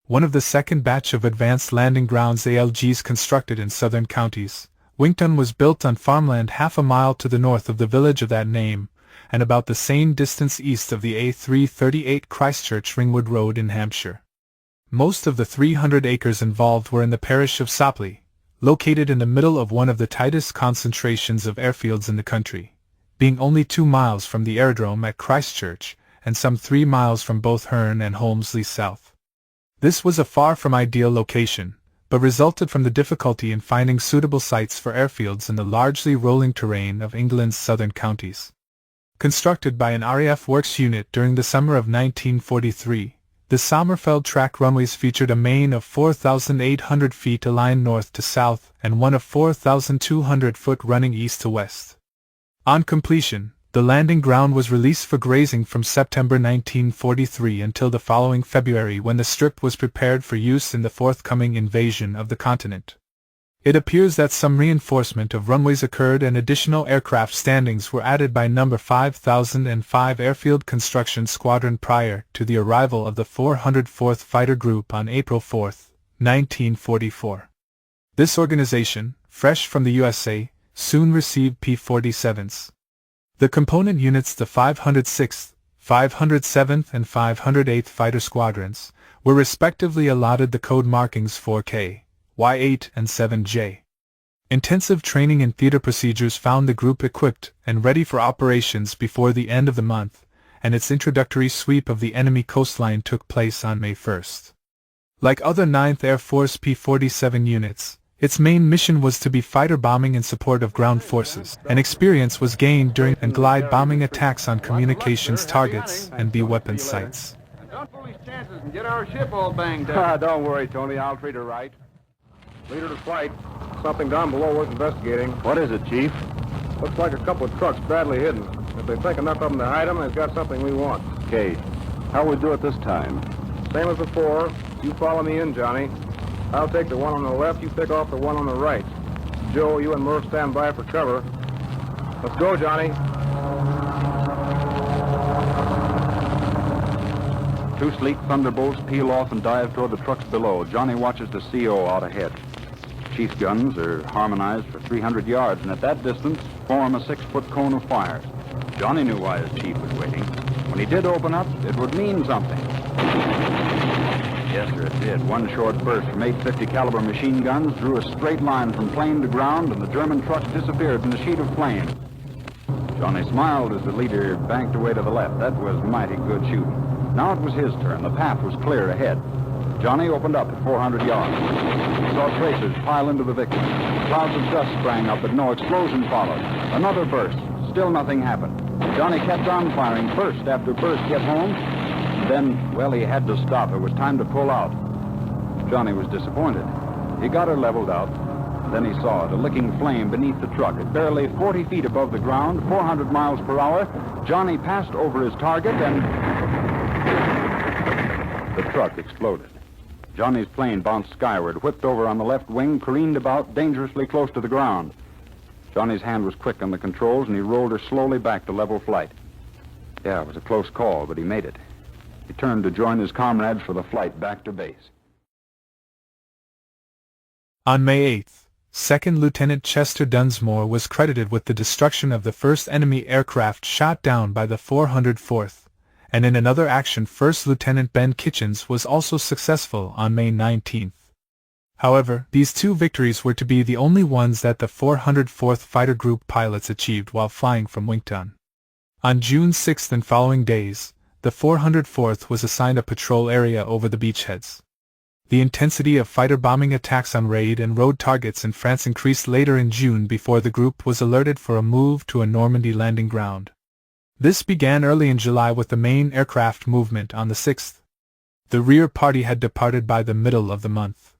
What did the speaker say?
one of the second batch of Advanced Landing Grounds ALGs constructed in southern counties. Winkton was built on farmland half a mile to the north of the village of that name, and about the same distance east of the A338 Christchurch Ringwood Road in Hampshire. Most of the 300 acres involved were in the parish of Sopley, located in the middle of one of the tightest concentrations of airfields in the country, being only 2 miles from the aerodrome at Christchurch and some 3 miles from both Herne and Holmesley South. This was a far from ideal location, but resulted from the difficulty in finding suitable sites for airfields in the largely rolling terrain of England's southern counties. Constructed by an RAF Works unit during the summer of 1943, the Sommerfeld track runways featured a main of 4,800 feet aligned north to south and one of 4,200 foot running east to west. On completion, the landing ground was released for grazing from September 1943 until the following February, when the strip was prepared for use in the forthcoming invasion of the continent. It appears that some reinforcement of runways occurred and additional aircraft standings were added by No. 5005 Airfield Construction Squadron prior to the arrival of the 404th Fighter Group on April 4, 1944. This organization, fresh from the USA, soon received P-47s. The component units, the 506th, 507th and 508th Fighter Squadrons, were respectively allotted the code markings 4K, Y8 and 7J. Intensive training and theater procedures found the group equipped and ready for operations before the end of the month, and its introductory sweep of the enemy coastline took place on May 1. Like other 9th Air Force P-47 units, its main mission was to be fighter bombing in support of ground forces, and experience was gained during and glide bombing attacks on communications targets and B-weapon sites. Don't foolish chances and get our ship all banged up. Don't worry, Tony. I'll treat her right. Leader to flight. Something down below worth investigating. What is it, Chief? Looks like a couple of trucks badly hidden. If they think enough of them to hide them, they've got something we want. Okay. How we do it this time? Same as before. You follow me in, Johnny. I'll take the one on the left. You pick off the one on the right. Joe, you and Murph stand by for cover. Let's go, Johnny. 2 sleek thunderbolts peel off and dive toward the trucks below. Johnny watches the CO out ahead. Chief's guns are harmonized for 300 yards, and at that distance form a 6-foot cone of fire. Johnny knew why his chief was waiting. When he did open up, it would mean something. Yes, sir, it did. One short burst from 850 caliber machine guns drew a straight line from plane to ground, and the German trucks disappeared in a sheet of flame. Johnny smiled as the leader banked away to the left. That was mighty good shooting. Now it was his turn. The path was clear ahead. Johnny opened up at 400 yards. He saw tracers pile into the victim. Clouds of dust sprang up, but no explosion followed. Another burst. Still nothing happened. Johnny kept on firing burst after burst, get home. Then, well, he had to stop. It was time to pull out. Johnny was disappointed. He got her leveled out. Then he saw it, a licking flame beneath the truck. At barely 40 feet above the ground, 400 miles per hour, Johnny passed over his target and the truck exploded. Johnny's plane bounced skyward, whipped over on the left wing, careened about dangerously close to the ground. Johnny's hand was quick on the controls, and he rolled her slowly back to level flight. Yeah, it was a close call, but he made it. He turned to join his comrades for the flight back to base. On May 8th, 2nd Lieutenant Chester Dunsmore was credited with the destruction of the first enemy aircraft shot down by the 404th. And in another action, 1st Lieutenant Ben Kitchens was also successful on May 19th. However, these 2 victories were to be the only ones that the 404th Fighter Group pilots achieved while flying from Winkton. On June 6th and following days, the 404th was assigned a patrol area over the beachheads. The intensity of fighter bombing attacks on raid and road targets in France increased later in June before the group was alerted for a move to a Normandy landing ground. This began early in July with the main aircraft movement on the 6th. The rear party had departed by the middle of the month.